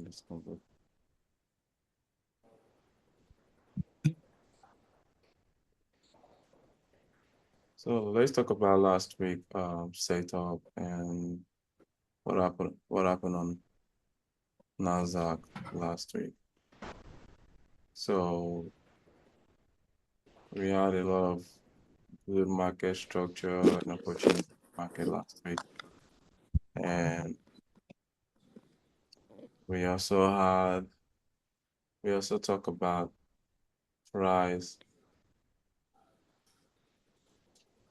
Let's go back. So let's talk about last week setup and what happened on Nasdaq last week. So we had a lot of good market structure and opportunity market last week. And we also talk about price.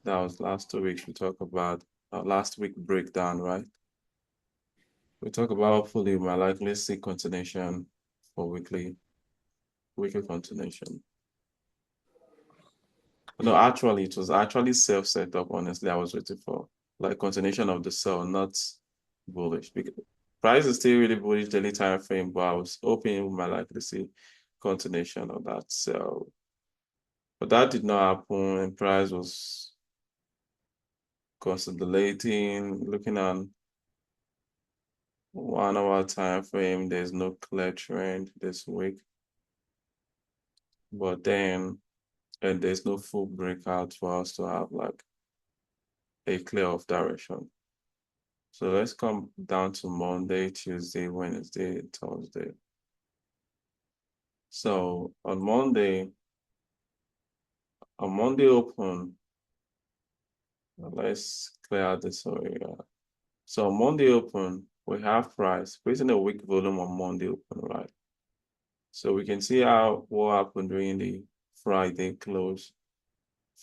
That was last 2 weeks. We talk about last week breakdown, right? We talk about hopefully we might likely see continuation for weekly continuation. No, actually, it was actually self-set up, honestly. I was waiting for like continuation of the sell, not bullish. Because price is still really bullish daily time frame, but I was hoping we might likely see continuation of that sell. But that did not happen, and price was consolidating, looking at 1 hour time frame. There's no clear trend this week. But then, and there's no full breakout for us to have like a clear off direction. So let's come down to Monday, Tuesday, Wednesday, Thursday. So on Monday open, let's clear out this area. So on Monday open, we have price creating a weak volume on Monday open, right? So we can see what happened during the Friday close.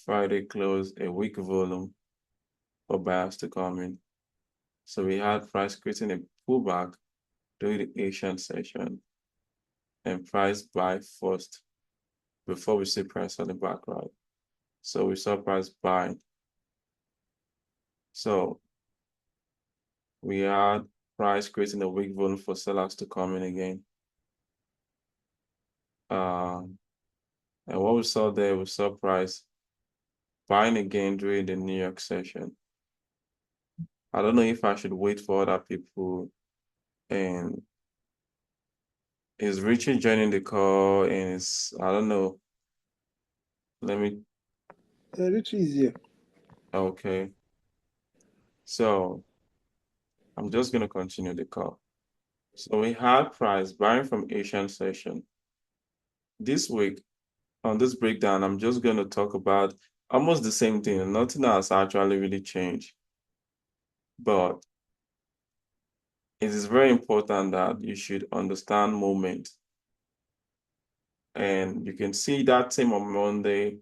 Friday close, a weak volume for buyers to come in. So we had price creating a pullback during the Asian session and price buy first before we see price on the back, right? So we saw price buying. So we had price creating a weak volume for sellers to come in again. And what we saw there, we saw price buying again during the New York session. I don't know if I should wait for other people. And is Richie joining the call? And I don't know. Let me. Richie is here. Okay. So I'm just going to continue the call. So we had price buying from Asian session. This week, on this breakdown, I'm just going to talk about almost the same thing. Nothing has actually really changed. But it is very important that you should understand movement. And you can see that same on Monday.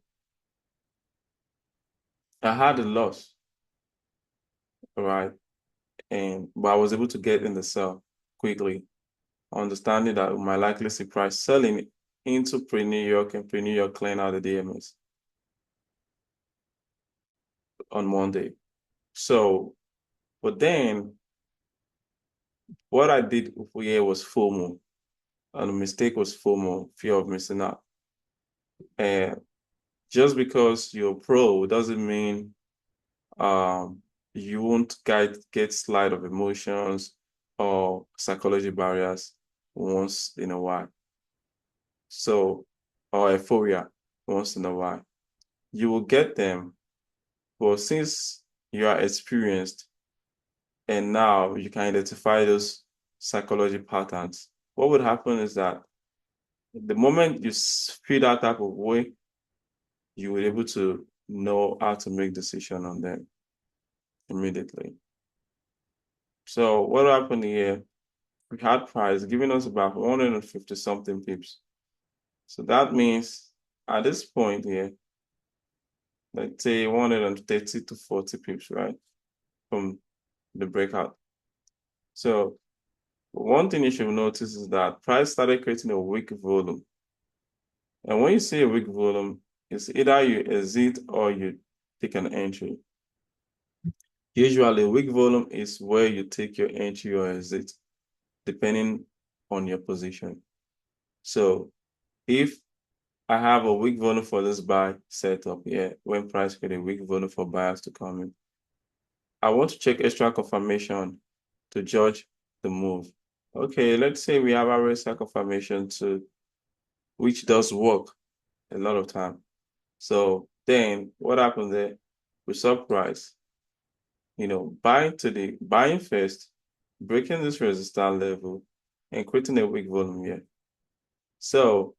I had a loss, right? But I was able to get in the sell quickly, understanding that we might likely see price selling into pre-New York and pre-New York clearing out the DMS on Monday. So, but then what I did here was FOMO, and the mistake was FOMO, fear of missing out. And just because you're pro doesn't mean you won't get slide of emotions or psychology barriers once in a while. So, or euphoria once in a while. You will get them, but since you are experienced and now you can identify those psychology patterns, what would happen is that the moment you feel that type of way, you will be able to know how to make decision on them immediately. So what happened here? We had price giving us about 150 something pips. So that means at this point here, let's say 130 to 40 pips, right? From the breakout. So one thing you should notice is that price started creating a weak volume. And when you see a weak volume, it's either you exit or you take an entry. Usually, weak volume is where you take your entry or exit, depending on your position. So if I have a weak volume for this buy setup here, when price create a weak volume for buyers to come in, I want to check extra confirmation to judge the move. okay, let's say we have our cycle formation too, which does work a lot of time. So then what happened there? We saw price, buying first, breaking this resistance level, and creating a weak volume here. So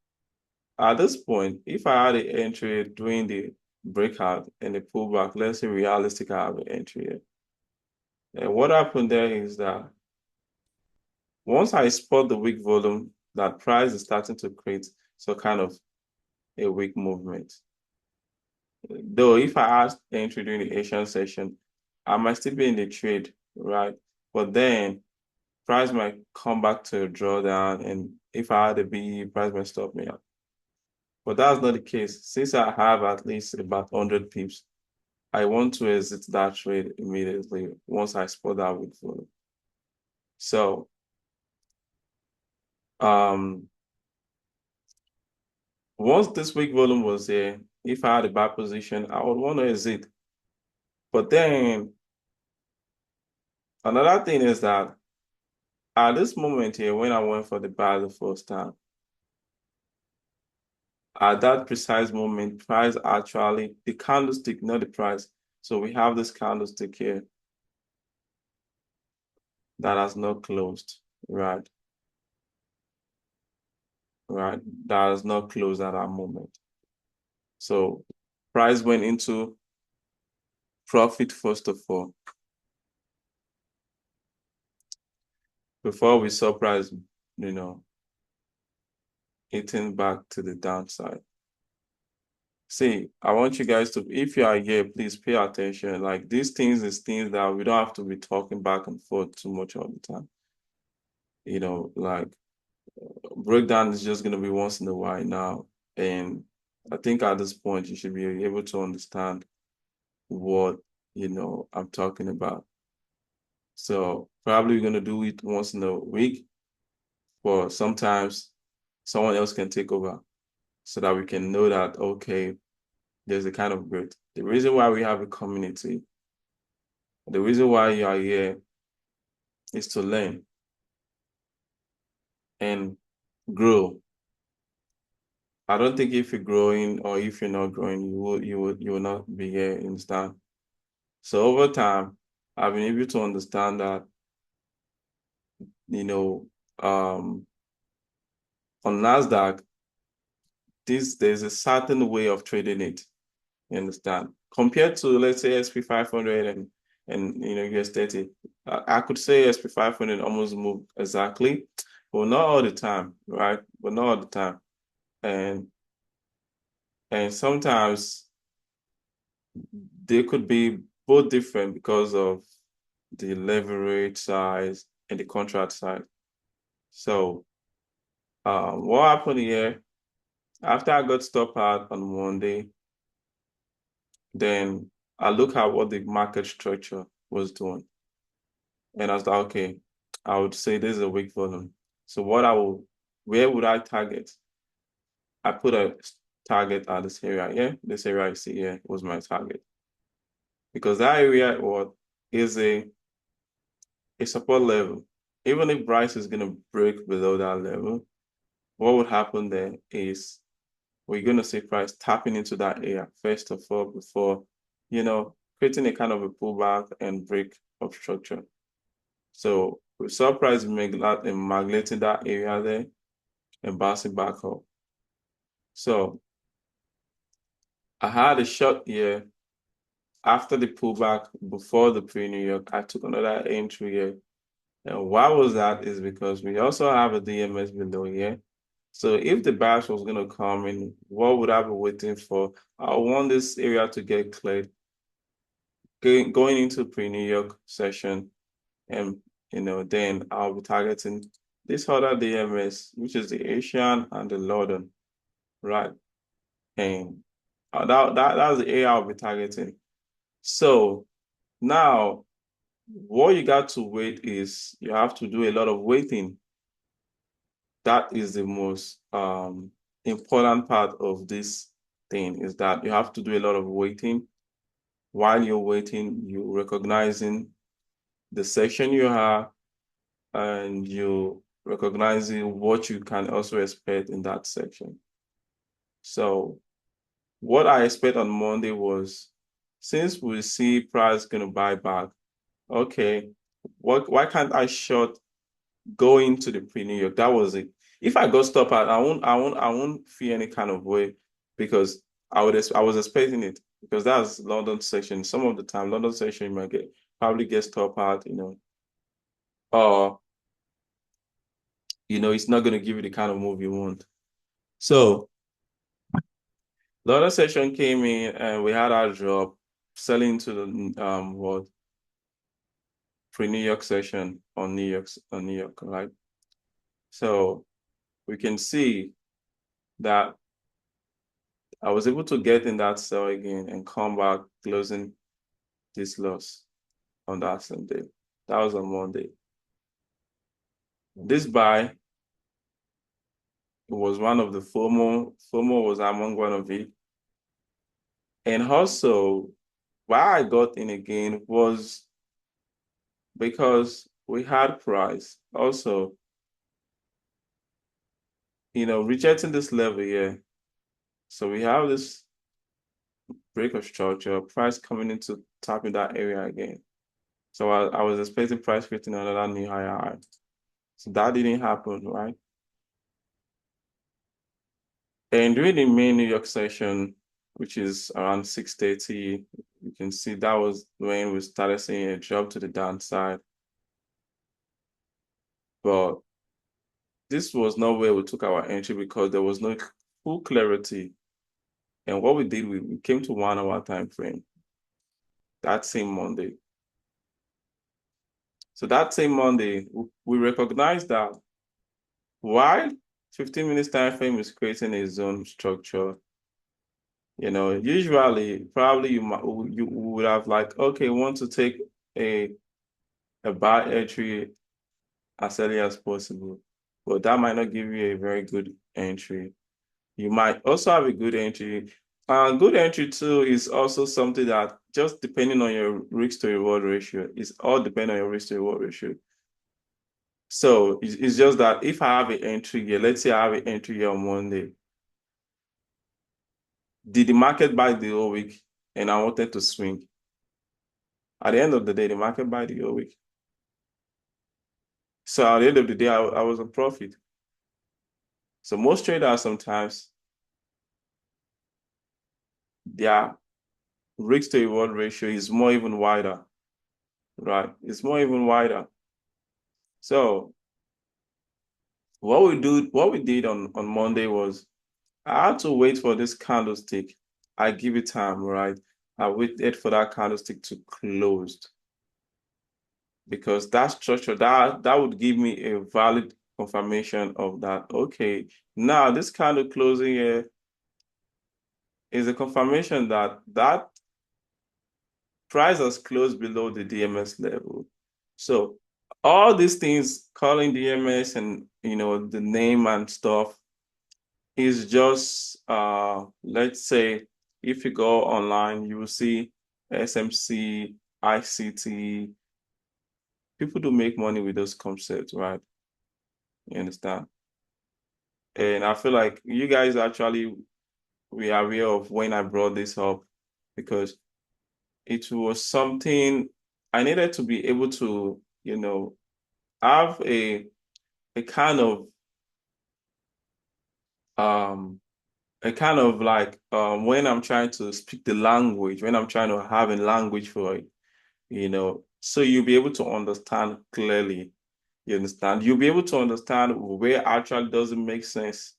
at this point, if I had an entry during the breakout and the pullback, let's say realistic, I have an entry here. And what happened there is that once I spot the weak volume, that price is starting to create some kind of a weak movement. Though if I had entry during the Asian session, I might still be in the trade, right? But then price might come back to a drawdown, and if I had a BE, price might stop me out. But that's not the case. Since I have at least about 100 pips, I want to exit that trade immediately once I spot that weak volume. So, once this weak volume was there, if I had a buy position, I would want to exit. But then another thing is that at this moment here, when I went for the buy the first time, at that precise moment, price actually, the candlestick, not the price. So we have this candlestick here that has not closed, right? Right, that has not closed at that moment. So price went into profit first of all before we saw price, hitting back to the downside. See, I want you guys to, if you are here, please pay attention. Like these things is things that we don't have to be talking back and forth too much all the time. Like breakdown is just gonna be once in a while now. And I think at this point you should be able to understand what I'm talking about. So probably we're gonna do it once in a week, but sometimes someone else can take over so that we can know that okay, there's a kind of growth. The reason why we have a community, the reason why you are here is to learn and grow. I don't think if you're growing or if you're not growing, you will not be here, understand? So over time, I've been able to understand that, on Nasdaq, there's a certain way of trading it. You understand? Compared to let's say SP 500 and US 30, I could say SP 500 almost moved exactly, but not all the time, right? But not all the time, and sometimes they could be both different because of the leverage size and the contract size. So, what happened here after I got stopped out on Monday? Then I look at what the market structure was doing. And I was like, okay, I would say this is a weak volume. So where would I target? I put a target at this area. Yeah, this area you see here was my target. Because that area is a support level. Even if price is gonna break below that level, what would happen then is we're gonna see price tapping into that area first of all before, creating a kind of a pullback and break of structure. So we saw price magneting that area there and bouncing back up. So I had a short here after the pullback before the pre-New York. I took another entry here. And why was that is because we also have a DMS below here. So if the bash was going to come in, what would I be waiting for? I want this area to get cleared going into pre-New York session. And, then I'll be targeting this other DMS, which is the Asian and the London, right? And that's the area I'll be targeting. So now what you got to wait is you have to do a lot of waiting. That is the most important part of this thing is that you have to do a lot of waiting. While you're waiting, you're recognizing the section you have and you recognizing what you can also expect in that section. So what I expect on Monday was, since we see price going to buy back, okay, why can't I short go into the pre-New York? That was it. If I got stop at, I won't feel any kind of way, because I was expecting it, because that's London section. Some of the time, London section you might probably get stop at, or it's not going to give you the kind of move you want. So London section came in and we had our drop selling to the what pre-New York session on New York, right? So we can see that I was able to get in that sell again and come back closing this loss on that same day. That was on Monday. This buy was one of the FOMO. FOMO was among one of it. And also, why I got in again was because we had price. Also, rejecting this level here. So we have this break of structure, price coming into tapping that area again. So I was expecting price creating another new higher high. So that didn't happen, right? And during the main New York session, which is around 6:30, you can see that was when we started seeing a drop to the downside. But this was not where we took our entry, because there was no full clarity. And what we did, we came to 1 hour time frame that same Monday. So that same Monday, we recognized that while 15 minutes time frame is creating a zone structure, usually probably you would have like, okay, want to take a buy entry as early as possible, but that might not give you a very good entry. You might also have a good entry. Good entry too is also something that, just depending on your risk to reward ratio, is all depending on your risk to reward ratio. So it's just that if I have an entry here, let's say I have an entry here on Monday, did the market buy the whole week and I wanted to swing? At the end of the day, the market buy the whole week. So at the end of the day, I was on profit. So most traders sometimes, their risk to reward ratio is more even wider, right? It's more even wider. So what we did on Monday was, I had to wait for this candlestick. I give it time, right? I waited for that candlestick to close, because that structure that would give me a valid confirmation of that. Okay, now this candle closing here is a confirmation that price has closed below the DMS level. So all these things, calling DMS and the name and stuff, is just let's say, if you go online, you will see SMC, ICT. People do make money with those concepts, right? You understand? And I feel like you guys actually were aware of when I brought this up, because it was something I needed to be able to, have a kind of um like when I'm trying to speak the language, when I'm trying to have a language for it, so you'll be able to understand clearly. You understand? You'll be able to understand where actually doesn't make sense.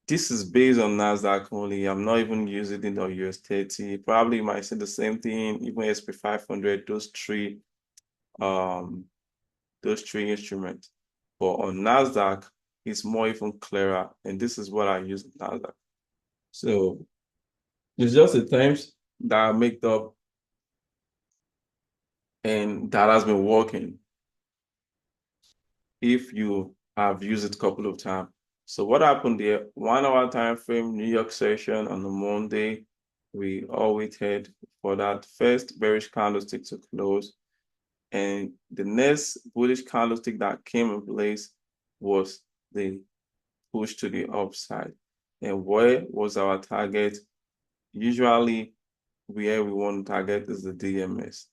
This is based on Nasdaq only. I'm not even using it on US 30. Probably you might say the same thing, even SP 500, um, those three instruments. But on Nasdaq, it's more even clearer. And this is what I use on Nasdaq. So it's just the terms that are made up, and that has been working if you have used it a couple of times. So what happened there? 1 hour time frame, New York session on the Monday. We all waited for that first bearish candlestick to close. And the next bullish candlestick that came in place was the push to the upside. And where was our target? Usually, where we want to target is the DMS.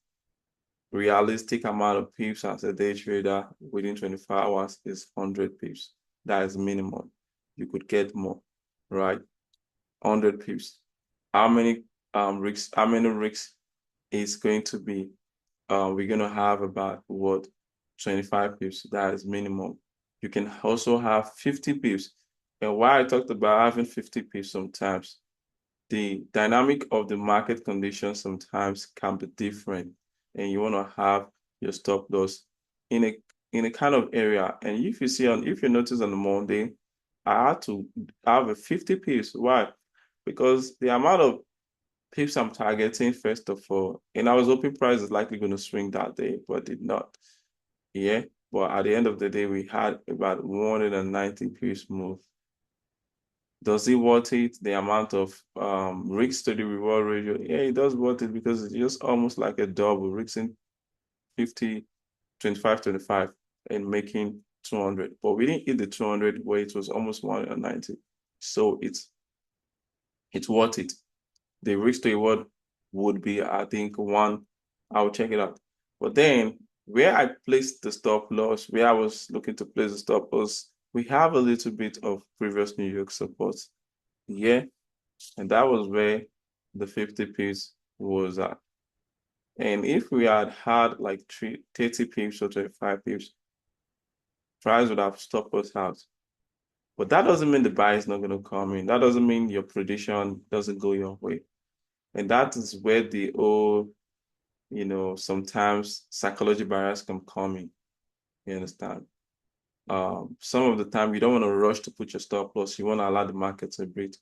Realistic amount of pips as a day trader within 24 hours is 100 pips. That is minimum. You could get more, right? 100 pips. How many risks? How many risks is going to be? We're gonna have about what 25 pips. That is minimum. You can also have 50 pips. And why I talked about having 50 pips sometimes, the dynamic of the market conditions sometimes can be different, and you want to have your stop loss in a kind of area. And if you notice on the Monday, I had to have a 50 pips. Why? Because the amount of pips I'm targeting, first of all, and I was hoping price is likely going to swing that day, but did not. Yeah. But at the end of the day, we had about 190 pips move. Does it worth it? The amount of risks to the reward ratio? Yeah, it does worth it because it's just almost like a double, risking 50, 25, 25, and making 200. But we didn't hit the 200 where it was almost 190. So it's worth it. The risk to reward would be, I think, one. I'll check it out. But then where I placed the stop loss, where I was looking to place the stop loss, we have a little bit of previous New York support. Yeah, and that was where the 50 pips was at. And if we had like 30 pips or 25 pips, price would have stopped us out. But that doesn't mean the buy is not going to come in. That doesn't mean your prediction doesn't go your way. And that is where the sometimes psychology bias can come in. You understand? Some of the time you don't want to rush to put your stop loss. You want to allow the market to breathe.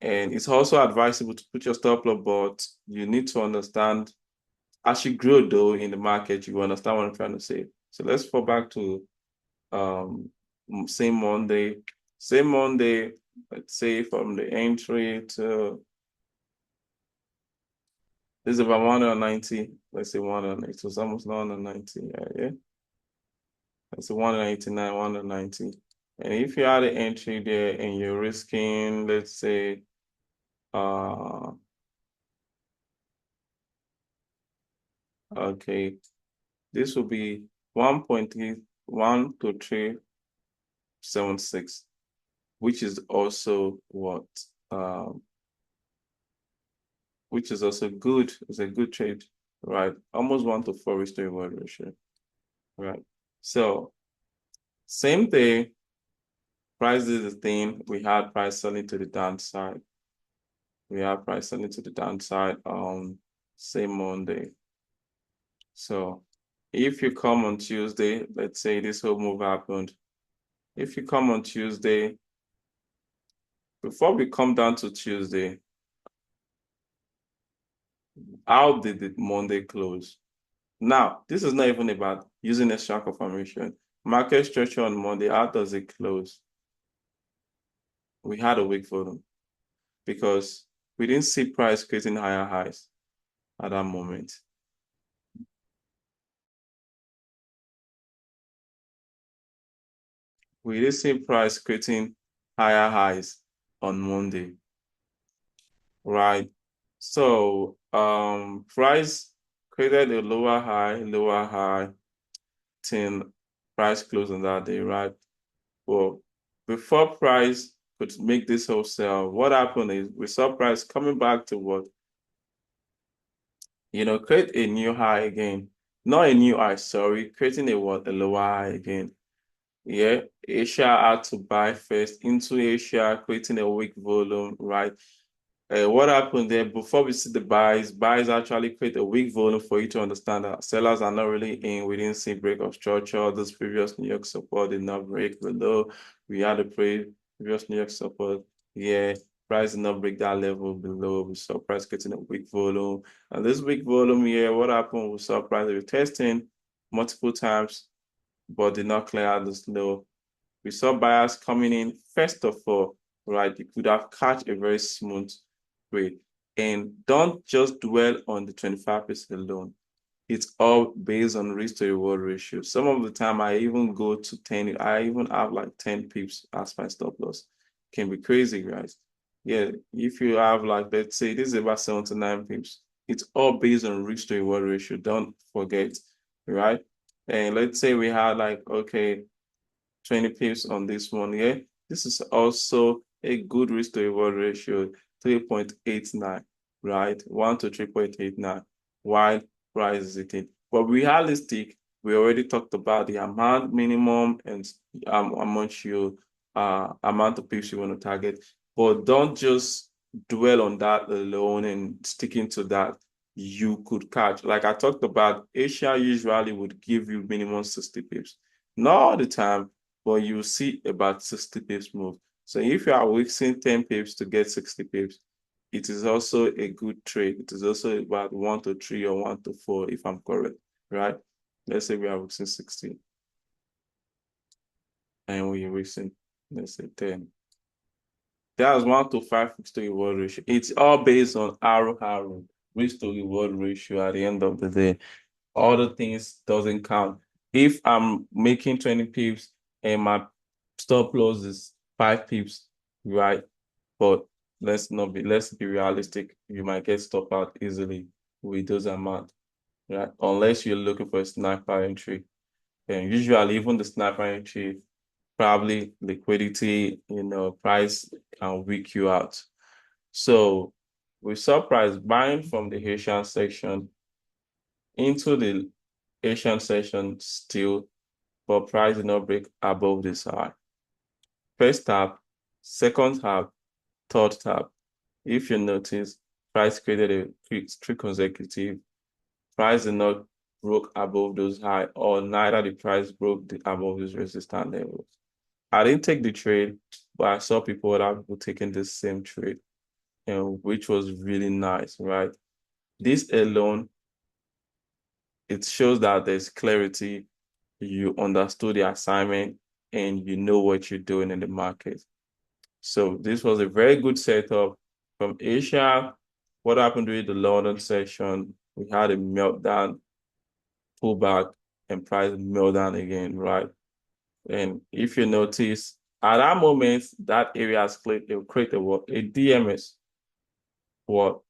And it's also advisable to put your stop loss, but you need to understand as you grow though in the market, you understand what I'm trying to say. So let's fall back to um same Monday. Same Monday, let's say from the entry to this is about 190. Let's say 190. It was almost 190. Yeah. Let's say 189, 190. And if you had an entry there and you're risking, let's say okay, this will be 1.31 to 376, which is also what which is also good. It's a good trade, right? Almost 1 to 4 risk to reward ratio, right? So same thing, price is the thing. We had price selling to the downside. We have price selling to the downside on same Monday. So if you come on Tuesday, let's say this whole move happened. If you come on Tuesday, before we come down to Tuesday, how did the Monday close? Now, this is not even about using a shark confirmation. Market structure on Monday, how does it close? We had a weak volume because we didn't see price creating higher highs at that moment. We didn't see price creating higher highs on Monday, right? So price created a lower high till price closed on that day, right? Well, before price could make this whole sell, what happened is we saw price coming back to what? Create a new high again. Not a new high, sorry, creating a what? A lower high again. Yeah, Asia had to buy first into Asia, creating a weak volume, right? What happened there before we see the buys actually create a weak volume for you to understand that sellers are not really in. We didn't see break of structure. This previous New York support did not break below. We had a previous New York support. Yeah, price did not break that level below. We saw price getting a weak volume. And this weak volume here, what happened? We saw price retesting multiple times, but did not clear out this low. We saw buyers coming in. First of all, right, you could have catch a very smooth trade. And don't just dwell on the 25% alone. It's all based on risk to reward ratio. Some of the time I even go to 10, I even have like 10 pips as my stop loss. Can be crazy, guys. Yeah, if you have like, let's say this is about 7 to 9 pips, it's all based on risk to reward ratio. Don't forget, right? And let's say we had like, okay, 20 pips on this one. Yeah, this is also a good risk to reward ratio, 3.89, right? 1 to 3.89. Why price is it? But realistic, we already talked about the amount minimum and amount you amount of pips you want to target. But don't just dwell on that alone and sticking to that. You could catch. Like I talked about, Asia usually would give you minimum 60 pips. Not all the time, but you see about 60 pips move. So if you are wasting 10 pips to get 60 pips, it is also a good trade. It is also about 1 to 3 or 1 to 4, if I'm correct, right? Let's say we are wasting 60 and we're wasting, let's say 10. That's 1 to 5 risk to reward ratio. It's all based on ROR, risk to reward ratio at the end of the day. Other things doesn't count. If I'm making 20 pips and my stop loss is 5 pips, right? But let's be realistic. You might get stopped out easily with those amounts, right? Unless you're looking for a sniper entry. And usually even the sniper entry, probably liquidity, price can weak you out. So we saw price buying from the Asian section into the Asian section still, but price did not break above this high. First tap, second tap, third tap. If you notice, price created a three consecutive. Price did not broke above those high, or neither the price broke above those resistance levels. I didn't take the trade, but I saw other people taking the same trade, and which was really nice, right? This alone, it shows that there's clarity. You understood the assignment and you know what you're doing in the market. So this was a very good setup from Asia. What happened during the London session? We had a meltdown, pullback, and price meltdown again, right? And if you notice, at that moment, that area has created what? A DMS, what?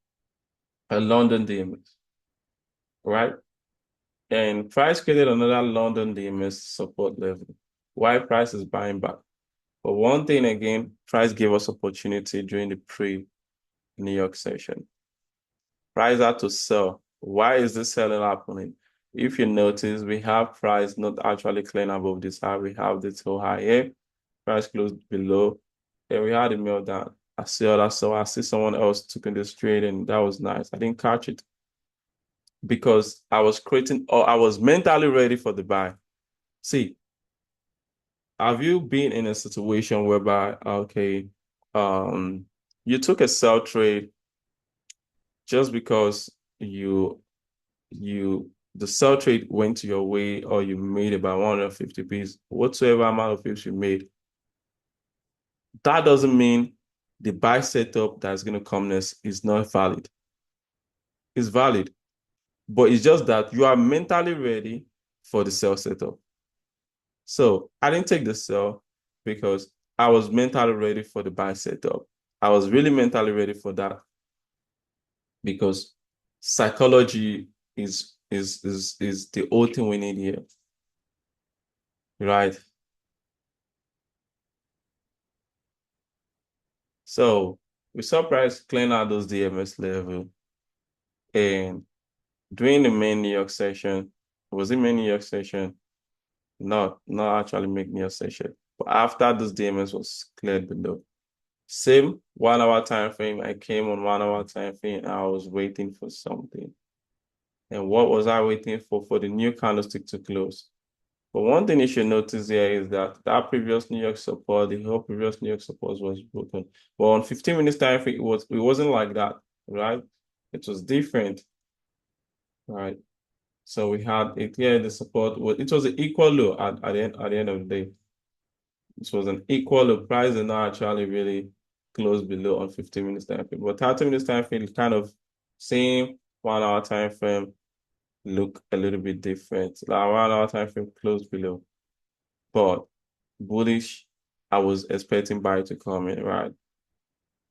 A London DMS, right? And price created another London DMS support level. Why price is buying back? But one thing again, price gave us opportunity during the pre-New York session. Price had to sell. Why is this selling happening? If you notice, we have price not actually clearing above this high. We have this whole high here. Price closed below. Then we had a meltdown. I see someone else took in this trade, and that was nice. I didn't catch it because I was creating, or I was mentally ready for the buy. See, have you been in a situation whereby, okay, you took a sell trade just because the sell trade went your way, or you made about 150 pips, whatsoever amount of pips you made, that doesn't mean the buy setup that's going to come next is not valid. It's valid, but it's just that you are mentally ready for the sell setup. So I didn't take the sell because I was mentally ready for the buy setup. I was really mentally ready for that because psychology is the whole thing we need here, right? So we saw price clean out those DMS level, and during the main New York session, was it main New York session? Not actually main New York session, but after those DMS was cleared below. Same 1 hour time frame. I came on 1 hour time frame and I was waiting for something. And what was I waiting for? For the new candlestick to close. But one thing you should notice here is that previous New York support, the whole previous New York support was broken. But on 15 minutes time frame, it wasn't like that, right? It was different, right? So we had it here, the support it was an equal low at the end of the day. This was an equal low. Price did not actually really close below on 15 minutes time frame. But 30 minutes time frame is kind of same 1 hour time frame. look a little bit different. Like around our time frame close below. But bullish, I was expecting buy to come in, right?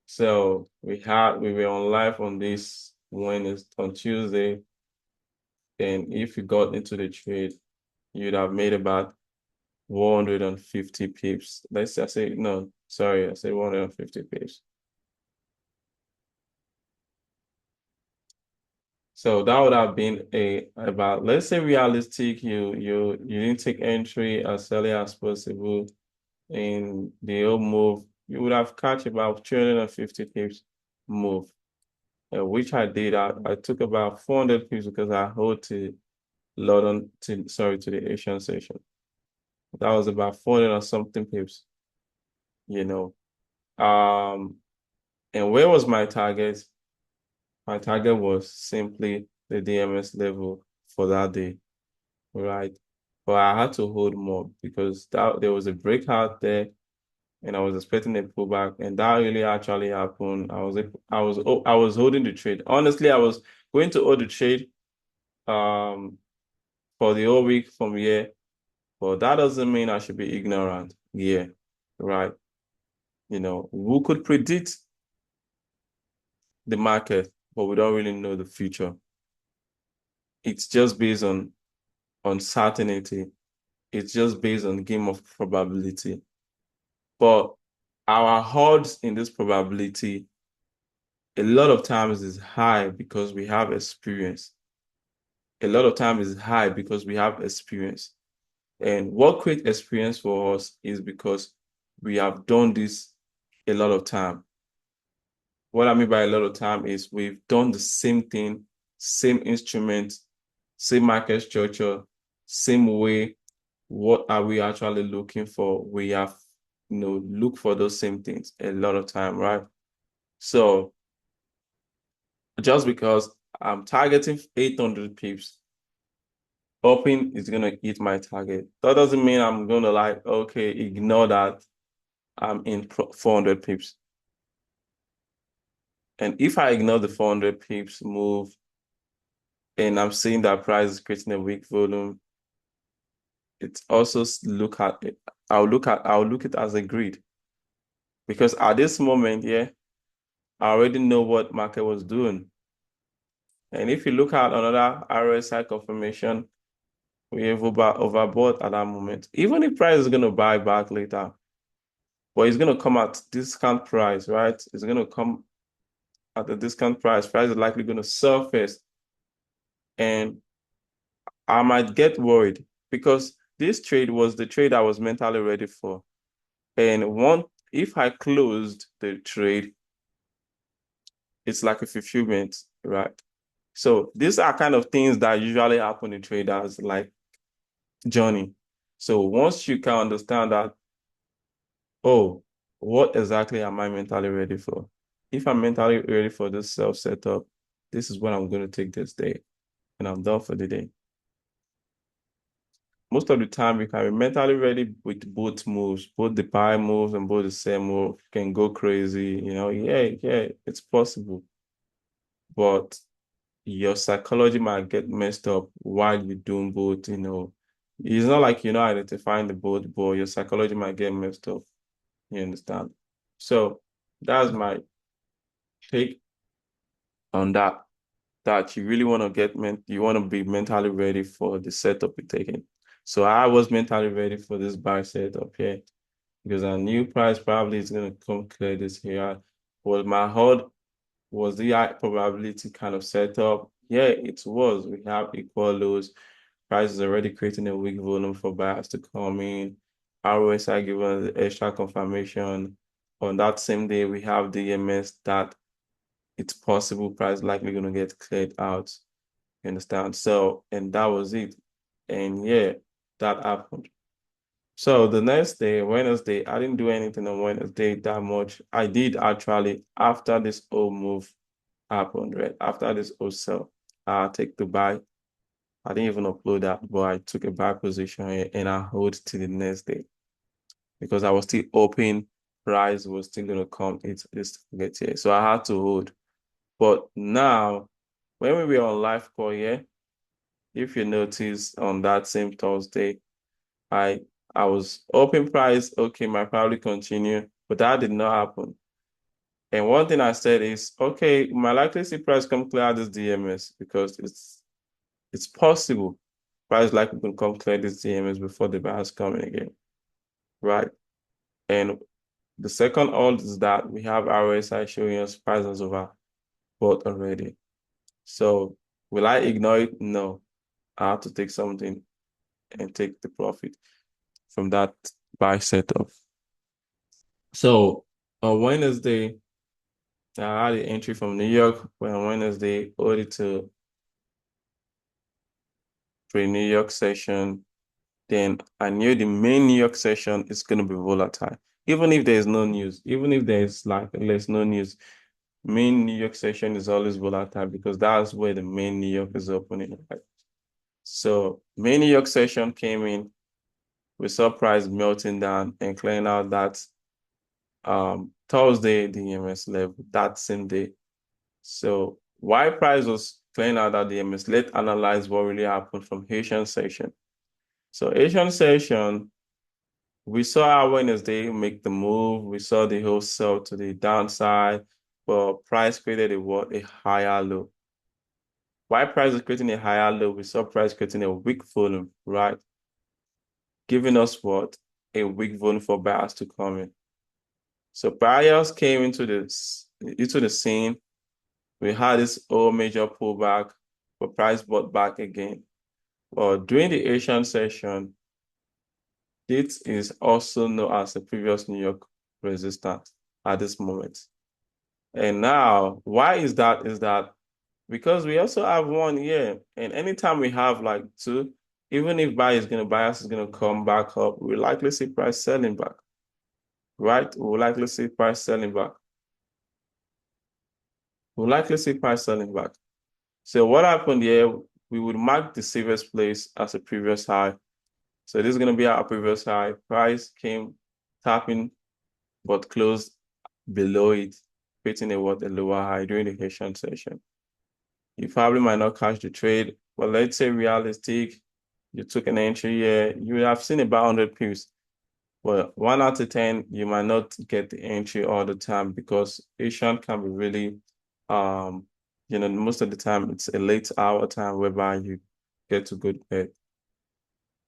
So we were on live on this Wednesday on Tuesday. And if you got into the trade, you'd have made about 150 pips. Let's just say no, sorry, I said 150 pips. So that would have been a about, let's say realistic, you didn't take entry as early as possible in the whole move, you would have catch about 250 pips move, which I did. I took about 400 pips because I hold to London to sorry to the Asian session. That was about 400 or something pips, you know. And where was my target? My target was simply the DMS level for that day, right? But I had to hold more because there was a breakout there and I was expecting a pullback, and that really actually happened. I was holding the trade. Honestly, I was going to hold the trade um for the whole week from here, but that doesn't mean I should be ignorant. Yeah, right. We could predict the market, but we don't really know the future. It's just based on uncertainty. It's just based on game of probability. But our odds in this probability a lot of times is high because we have experience. A lot of times is high because we have experience. And what creates experience for us is because we have done this a lot of time. What I mean by a lot of time is we've done the same thing, same instrument, same market structure, same way. What are we actually looking for? We have, look for those same things a lot of time, right? So just because I'm targeting 800 pips, hoping it's gonna hit my target. That doesn't mean I'm gonna like, okay, ignore that. I'm in 400 pips. And if I ignore the 400 pips move and I'm seeing that price is creating a weak volume, it's also look at it. I'll look at it as a grid. Because at this moment, yeah, I already know what market was doing. And if you look at another RSI confirmation, we have overbought at that moment. Even if price is gonna buy back later, but it's gonna come at discount price, right? It's gonna come at the discount price. Price is likely gonna surface, and I might get worried because this trade was the trade I was mentally ready for. And if I closed the trade, it's like a fulfillment, right? So these are kind of things that usually happen in traders like journey. So once you can understand that, oh, what exactly am I mentally ready for? If I'm mentally ready for this self setup, this is what I'm going to take this day, and I'm done for the day. Most of the time, you can be mentally ready with both moves, both the buy moves and both the sell move. You can go crazy, yeah, it's possible. But your psychology might get messed up while you're doing both. It's not like you're not identifying the both, but your psychology might get messed up. You understand? So that's my take on that you really want to you want to be mentally ready for the setup you're taking. So I was mentally ready for this buy setup here because I knew price probably is going to come clear this here. Was my hold was the high probability kind of setup? Yeah, it was. We have equal lows. Price is already creating a weak volume for buyers to come in. RSI given the extra confirmation. On that same day, we have the EMS that it's possible price likely going to get cleared out. You understand? So, and that was it. And yeah, that happened. So the next day, Wednesday, I didn't do anything on Wednesday that much. I did actually after this whole move happened, right? After this whole sell, I take the buy. I didn't even upload that, but I took a buy position and I hold to the next day because I was still hoping price was still gonna come. It's get here. So I had to hold. But now, when we were on live call, yeah, if you notice on that same Thursday, I I was open price, okay, might probably continue, but that did not happen. And one thing I said is, okay, my likely see price come clear this DMS because it's possible price likely can come clear this DMS before the buyers coming again, right? And the second hold is that we have RSI showing us prices over bought already. So will I ignore it? No. I have to take something and take the profit from that buy setup. So on Wednesday, I had an entry from New York. When on Wednesday, owed it to pre-New York session. Then I knew the main New York session is going to be volatile. Even if there's no news, even if there's no news, main New York session is always volatile because that's where the main New York is opening, right? So main New York session came in, we saw price melting down and clearing out that Thursday DMS level that same day. So why price was clearing out that DMS, let's analyze what really happened from Asian session. So Asian session, we saw our Wednesday make the move. We saw the whole sell to the downside, but price created a higher low. Why price is creating a higher low? We saw price creating a weak volume, right? Giving us what? A weak volume for buyers to come in. So buyers came into the scene. We had this whole major pullback, but price bought back again. Well, during the Asian session, this is also known as the previous New York resistance at this moment. And now, why is that? Is that because we also have 1 year, and anytime we have like two, even if bias is gonna come back up, we'll likely see price selling back, right? We'll likely see price selling back. We'll likely see price selling back. So what happened here? We would mark the safest place as a previous high. So this is gonna be our previous high. Price came tapping, but closed below it, creating a lower high during the Asian session. You probably might not catch the trade, but let's say realistic, you took an entry here, you would have seen about 100 pips. Well, 1 out of 10, you might not get the entry all the time because Asian can be really, most of the time it's a late hour time whereby you get to good bed.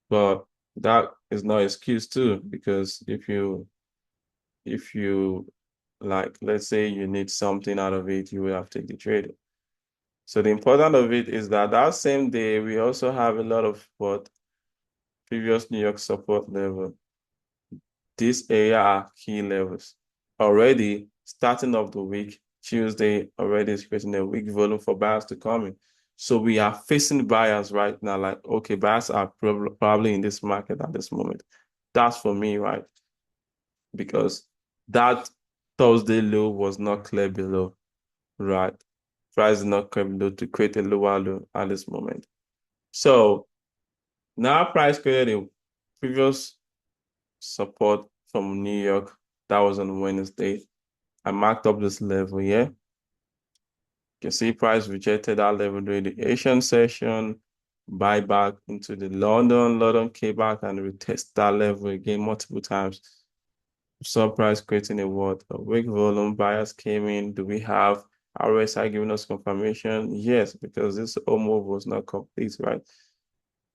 But that is no excuse too, because if you like, let's say you need something out of it, you will have to take the trade. So the important of it is that that same day, we also have a lot of what previous New York support level. These area are key levels. Already, starting of the week, Tuesday already is creating a weak volume for buyers to come in. So we are facing buyers right now, like, okay, buyers are probably in this market at this moment. That's for me, right? Because that Thursday low was not clear below, right? Price is not clear below to create a lower low at this moment. So now price created a previous support from New York. That was on Wednesday. I marked up this level here. You can see price rejected that level during the Asian session, buy back into the London came back and retest that level again multiple times. Saw price creating a what? A weak volume. Buyers came in. Do we have RSI giving us confirmation? Yes, because this whole move was not complete, right?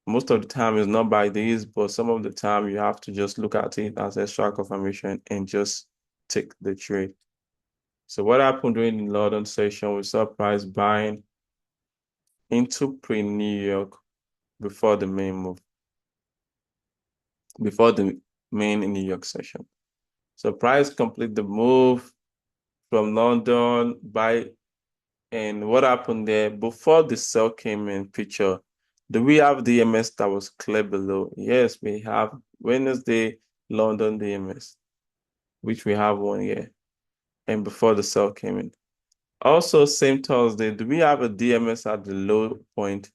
Most of the time it's not by these, but some of the time you have to just look at it as extra confirmation and just take the trade. So what happened during the London session, we saw price buying into pre-New York before the main move, before the main New York session. So price complete the move from London, buy, and what happened there before the sell came in picture? Do we have DMS that was clear below? Yes, we have Wednesday London DMS, which we have 1 year, and before the sell came in. Also, same Thursday, do we have a DMS at the low point?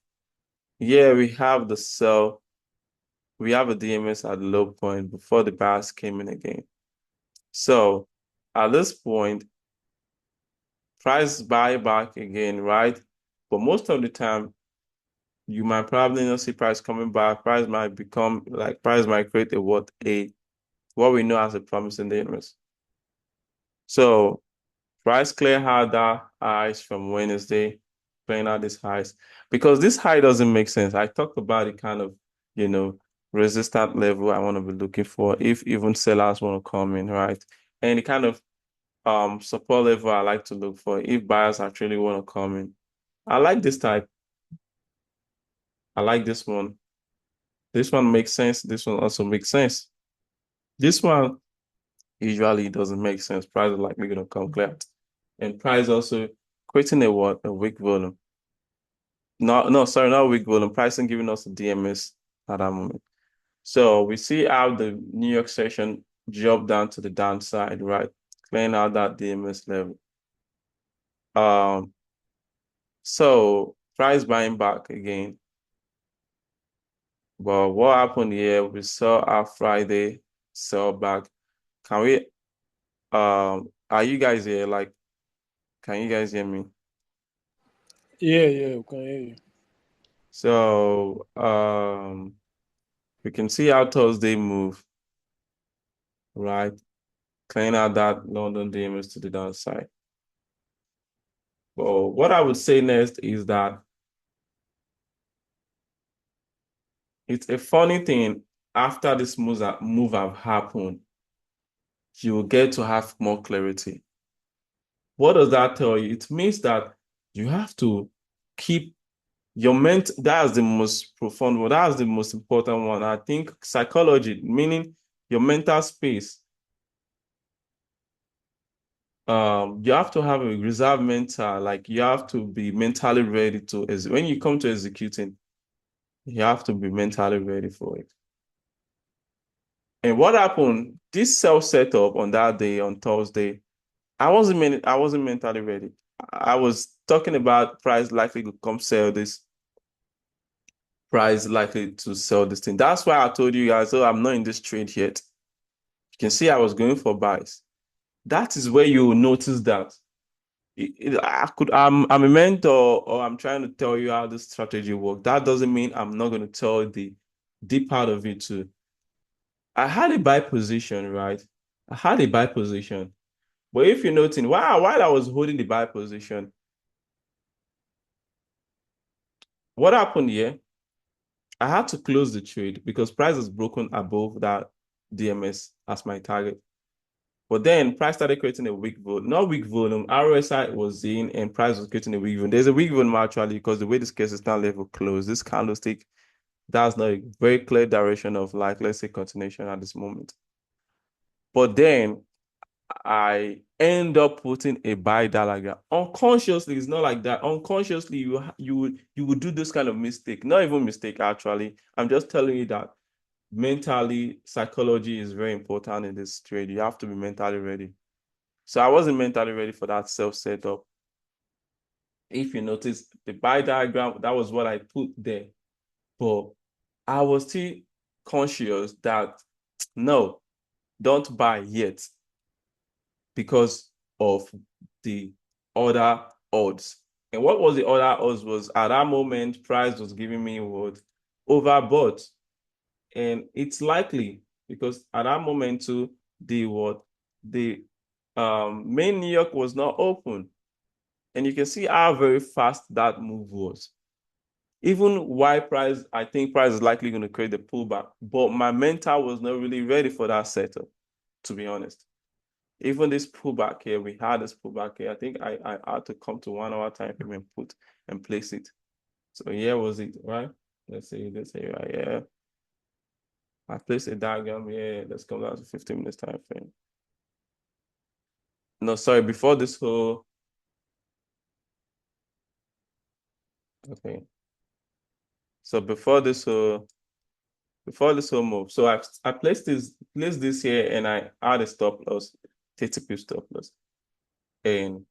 Yeah, we have the sell. We have a DMS at the low point before the buyers came in again. So at this point, price buy back again, right? But most of the time, You might probably not see price coming back. Price might create what we know as a promising database. So price clear had that highs from Wednesday, playing out this highs because this high doesn't make sense. I talked about the kind of, you know, resistant level I want to be looking for if even sellers want to come in, right? And the kind of support level I like to look for if buyers actually want to come in. I like this type. I like this one. This one makes sense. This one also makes sense. This one usually doesn't make sense. Price is likely going to come clear. And price also creating a what? A weak volume. No, no, sorry, not weak volume. Pricing giving us a DMS at that moment. So we see how the New York session dropped down to the downside, right? Clearing out that DMS level. Um, so price buying back again. But what happened here? We saw our Friday sell back. Can we are you guys here? Like, can you guys hear me? Yeah, yeah, we can hear you. So we can see how Thursday move, right? Clearing out that London DMS to the downside. Well, what I would say next is that it's a funny thing after this move have happened, you will get to have more clarity. What does that tell you? It means that you have to keep your that's the most profound one. That's the most important one. I think psychology, meaning your mental space. You have to have a reserve mental, like you have to be mentally ready to when you come to executing, you have to be mentally ready for it. And what happened? This self setup on that day on Thursday, I wasn't mentally ready. I was talking about price likely to come sell this, price likely to sell this thing. That's why I told you guys, oh, I'm not in this trade yet. You can see I was going for buys. That is where you will notice that. I'm a mentor or I'm trying to tell you how this strategy works. That doesn't mean I'm not going to tell the deep part of it too. I had a buy position, right? I had a buy position. But if you're noting, wow, while I was holding the buy position, what happened here? I had to close the trade because price was broken above that DMS as my target. But then price started creating a weak volume, not weak volume. RSI was in and price was creating a weak volume. There's a weak volume actually because the way this consistent level closed, this candlestick, that's not a very clear direction of like, let's say continuation at this moment. But then I end up putting a buy diagram. Unconsciously, it's not like that. Unconsciously, you would do this kind of mistake. Not even mistake, actually. I'm just telling you that mentally, psychology is very important in this trade. You have to be mentally ready. So I wasn't mentally ready for that self setup. If you notice the buy diagram, that was what I put there. But I was still conscious that no, don't buy yet because of the other odds. And what was the other odds was at that moment, price was giving me what overbought. And it's likely because at that moment too, the main New York was not open. And you can see how very fast that move was. Even why price, I think price is likely going to create the pullback. But my mental was not really ready for that setup, to be honest. Even this pullback here, we had this pullback here. I think I had to come to 1 hour time frame and put and place it. So here was it, right? Let's say right here. I placed a diagram here. Let's come down to 15 minutes time frame. No, sorry, before this whole okay. So before this whole move. So I placed this here and I had a stop loss, 30 pip stop loss. And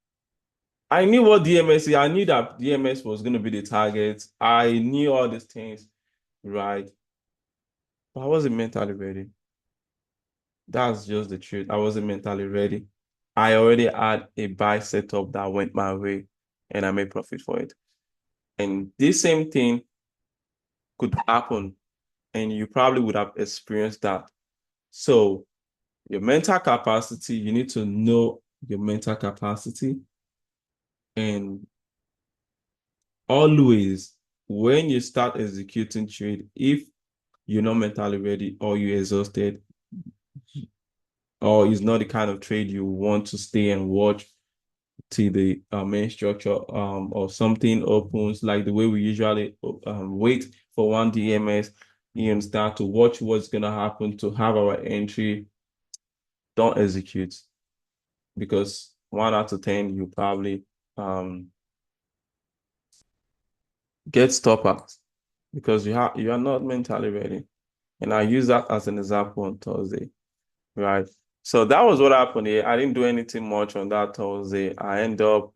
I knew what DMS is. I knew that DMS was going to be the target. I knew all these things, right? But I wasn't mentally ready. That's just the truth. I wasn't mentally ready. I already had a buy setup that went my way and I made profit for it. And this same thing could happen, and you probably would have experienced that. So your mental capacity, you need to know your mental capacity. And always, when you start executing trade, if you're not mentally ready or you're exhausted, or it's not the kind of trade you want to stay and watch till the main structure or something opens, like the way we usually wait for one DMS, you understand, to watch what's gonna happen, to have our entry, don't execute, because 1 out of 10 you probably get stop out because you are not mentally ready. And I use that as an example on Thursday, right? So that was what happened here. I didn't do anything much on that Thursday. I end up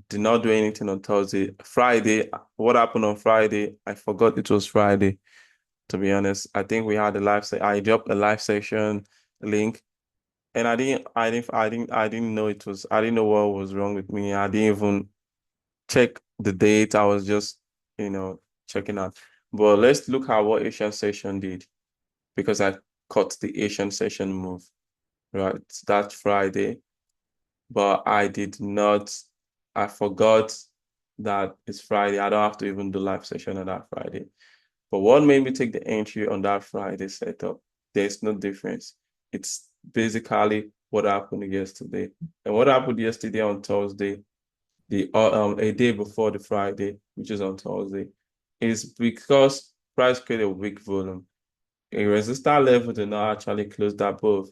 did not do anything on Thursday. Friday, what happened on Friday? I forgot it was Friday, to be honest. I think we had a I dropped a live session link, and I didn't know I didn't know what was wrong with me. I didn't even check the date. I was just, checking out. But let's look at what Asian session did, because I caught the Asian session move, right? That Friday. But I did not, I forgot that it's Friday. I don't have to even do live session on that Friday. But what made me take the entry on that Friday setup? There's no difference. It's basically what happened yesterday. And what happened yesterday on Thursday, a day before the Friday, which is on Thursday, is because price created a weak volume. A resistance level did not actually close that above.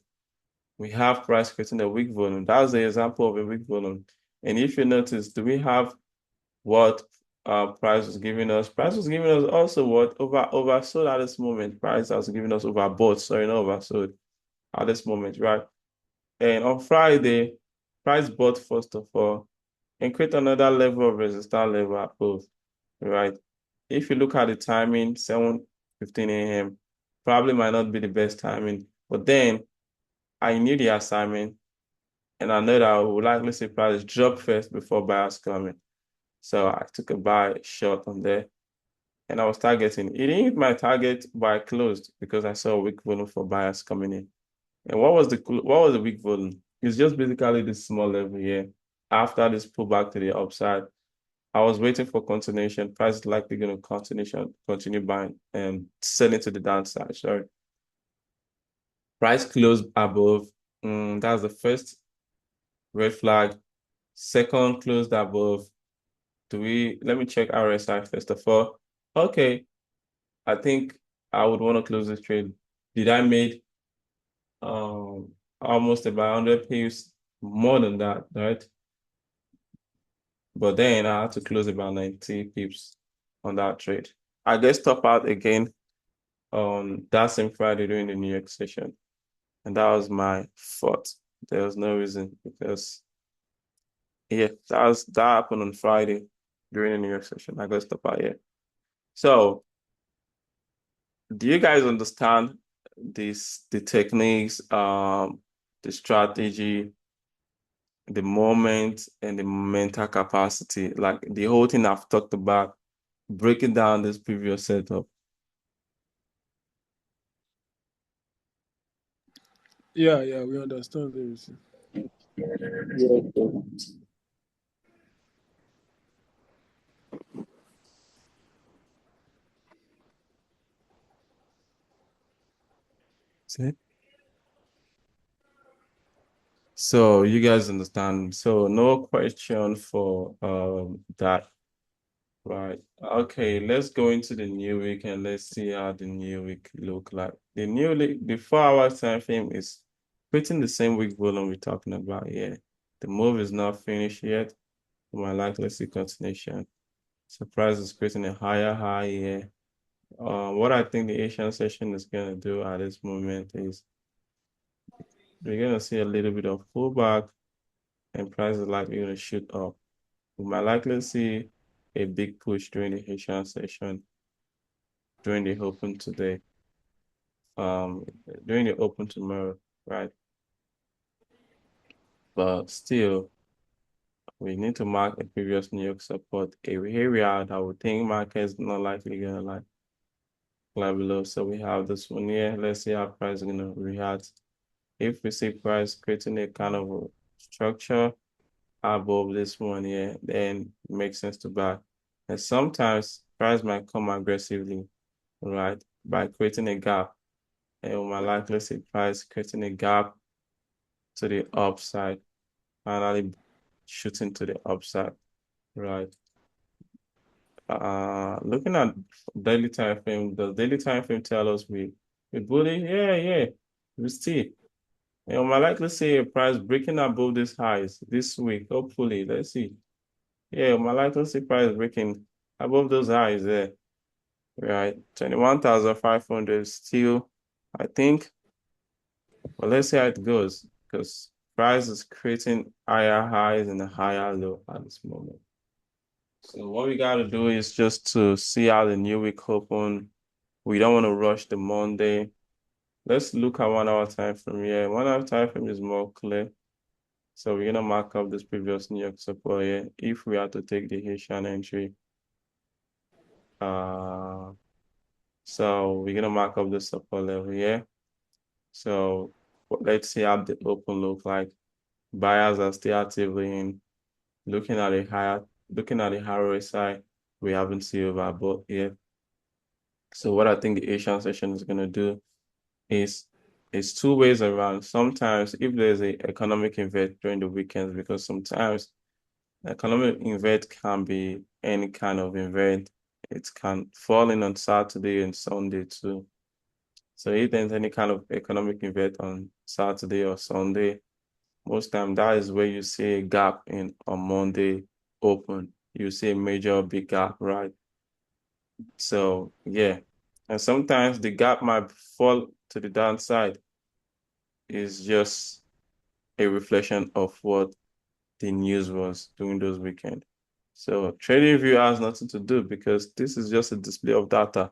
We have price creating a weak volume. That's the example of a weak volume. And if you notice, do we have what price was giving us? Price was giving us also what oversold at this moment. Price was giving us overbought, sorry, not oversold at this moment, right? And on Friday, price bought first of all and create another level of resistance level above, right? If you look at the timing, 7:15 a.m., probably might not be the best timing, but then I knew the assignment, and I know that I would likely see price drop first before buyers coming. So I took a buy short on there, and I was targeting. It didn't hit my target, but I closed because I saw a weak volume for buyers coming in. And what was the weak volume? It's just basically this small level here. After this pullback to the upside, I was waiting for continuation. Price is likely going to continue buying and sell it to the downside. Sorry. Price closed above. That's the first red flag. Second closed above. Let me check RSI first of all. Okay. I think I would want to close this trade. Did I made almost about 100 pips, more than that, right? But then I had to close about 90 pips on that trade. I guess top out again on that same Friday during the New York session. And that was my fault. There was no reason, because yeah, that happened on Friday during the New York session. I got stop out here. So do you guys understand the techniques, the strategy, the moment, and the mental capacity, like the whole thing I've talked about, breaking down this previous setup? Yeah, yeah, we understand everything. See? So you guys understand. So no question for that. Right. Okay, let's go into the new week and let's see how the new week look like. The 4 hour time frame is pretty the same week volume we're talking about here. The move is not finished yet. We might likely see continuation. Surprise is creating a higher high here. What I think the Asian session is gonna do at this moment is we're gonna see a little bit of pullback, and price is likely gonna shoot up. We might likely see a big push during the Asian session, during the open today, um, during the open tomorrow, right? But still, We need to mark a previous New York support area that we think market is not likely gonna like lie below. So we have this one here. Let's see how price is gonna react. If we see price creating a kind of a structure above this one here, then it makes sense to buy. And sometimes price might come aggressively, right? By creating a gap. And we might likely see price creating a gap to the upside, finally shooting to the upside, right? Looking at daily time frame, does daily time frame tell us we bully? Yeah, yeah. We see. And we might likely see a price breaking above these highs this week. Hopefully, let's see. Yeah, my likely price breaking above those highs there, right? 21,500 still, I think. But let's see how it goes because price is creating higher highs and a higher low at this moment. So what we got to do is just to see how the new week open. We don't want to rush the Monday. Let's look at 1 hour time frame here. 1 hour time frame is more clear. So we're gonna mark up this previous New York support here. If we have to take the Haitian entry, uh so we're gonna mark up the support level here. So let's see how the open look like. Buyers are still actively in looking at the higher side. We haven't seen overbought yet. So what I think the Asian session is gonna do is it's two ways around. Sometimes if there's a economic event during the weekends, because sometimes economic event can be any kind of event. It can fall in on Saturday and Sunday too. So if there's any kind of economic event on Saturday or Sunday, most time that is where you see a gap in on Monday open. You see a major big gap, right? So yeah. And sometimes the gap might fall to the downside. Is just a reflection of what the news was during those weekends. So trading view has nothing to do because this is just a display of data.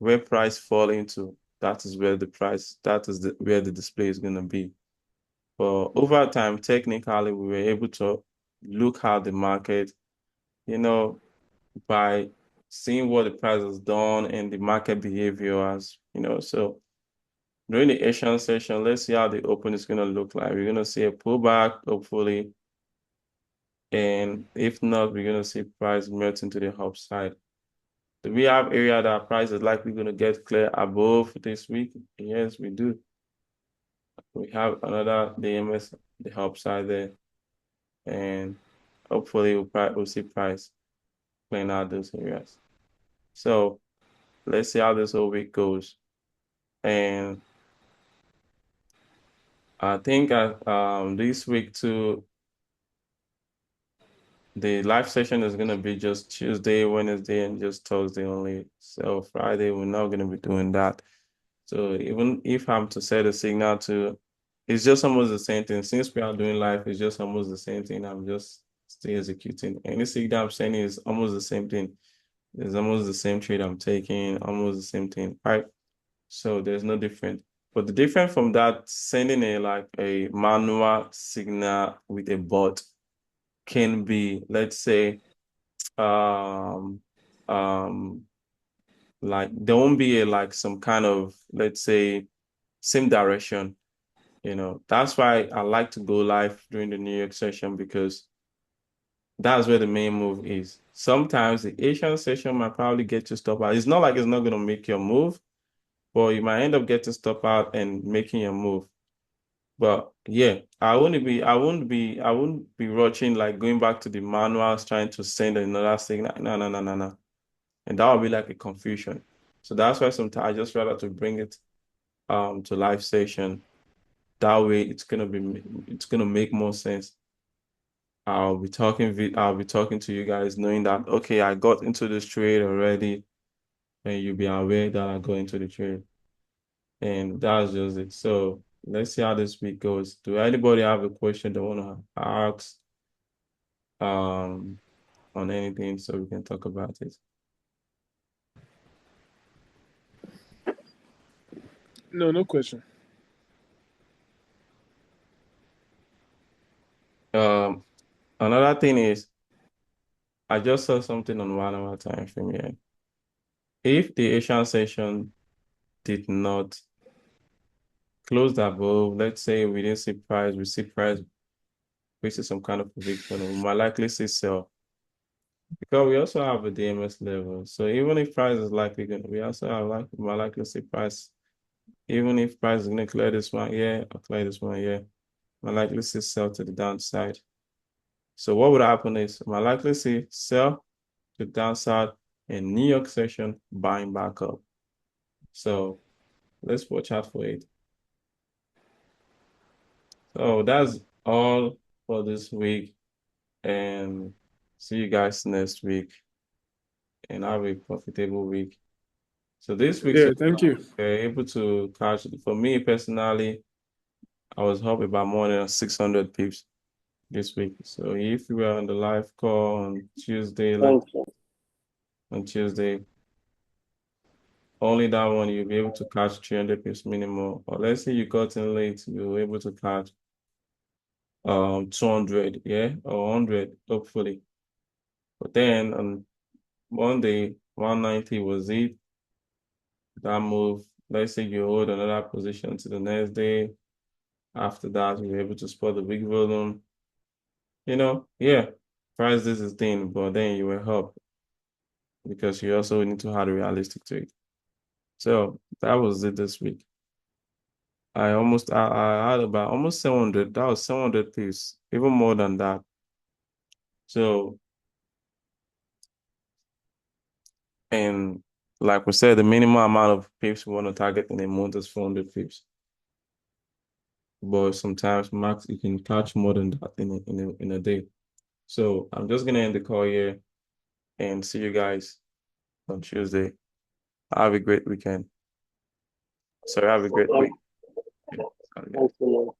Where price fall into, that is where the price, that is where the display is going to be. But over time, technically, we were able to look at the market, you know, by seeing what the price has done and the market behavior has, so during the Asian session, let's see how the open is going to look like. We're going to see a pullback, hopefully. And if not, we're going to see price melting to the upside. Do we have area that price is likely going to get clear above this week? Yes, we do. We have another DMS, the upside there. And hopefully we'll see price playing out those areas. So let's see how this whole week goes. And I think this week too, the live session is gonna be just Tuesday, Wednesday, and just Thursday only. So Friday, we're not gonna be doing that. So even if I'm to set a signal to, it's just almost the same thing. Since we are doing live, it's just almost the same thing. I'm just still executing. Any signal I'm sending is almost the same thing. It's almost the same trade I'm taking, almost the same thing, right? So there's no difference. But the difference from that, sending a manual signal with a bot can be, let's say, um, um, like there won't be some kind of, let's say, same direction. That's why I like to go live during the New York session because that's where the main move is. Sometimes the Asian session might probably get you stop out. It's not like it's not gonna make your move, but you might end up getting stop out and making your move. But yeah, I wouldn't be rushing like going back to the manuals trying to send another signal. No, no, no, no, no. And that would be like a confusion. So that's why sometimes I just rather to bring it to live session. That way it's gonna make more sense. I'll be talking to you guys knowing that okay, I got into this trade already, and you'll be aware that I got into the trade. And that's just it. So let's see how this week goes. Do anybody have a question they want to ask um on anything so we can talk about it? No, no question. Um, another another thing is, I just saw something on 1 hour time frame here. If the Asian session did not close above, let's say we didn't see price, we see price faces some kind of prediction, we might likely see sell because we also have a DMS level. So even if price is likely going to, we also have like we might likely see price. Even if price is going to clear this one, yeah, or clear this one, yeah, might likely see sell to the downside. So what would happen is might likely see sell to the downside in New York session buying back up. So let's watch out for it. So that's all for this week, and see you guys next week, and have a profitable week. So this week, Yeah, so thank you. able to catch, for me personally, I was up about more than 600 pips this week. So if you were on the live call on Tuesday, like Thank you. on Tuesday, only that one you'll be able to catch 300 pips minimum. Or let's say you got in late, you were able to catch 200, yeah, or 100, hopefully. But then on Monday, 190 was it. That move, let's say you hold another position to the next day. After that, you were able to spot the big volume. Yeah, price this is thing, but then you will help because you also need to have a realistic to it. So that was it this week. I had about almost 700. That was 700 piece, even more than that. So, and like we said, the minimum amount of pips we want to target in a month is 400 pips. But sometimes max you can catch more than that in a day. So I'm just gonna end the call here and see you guys on Tuesday. Have a great weekend. Sorry, have a great week. Thanks a lot.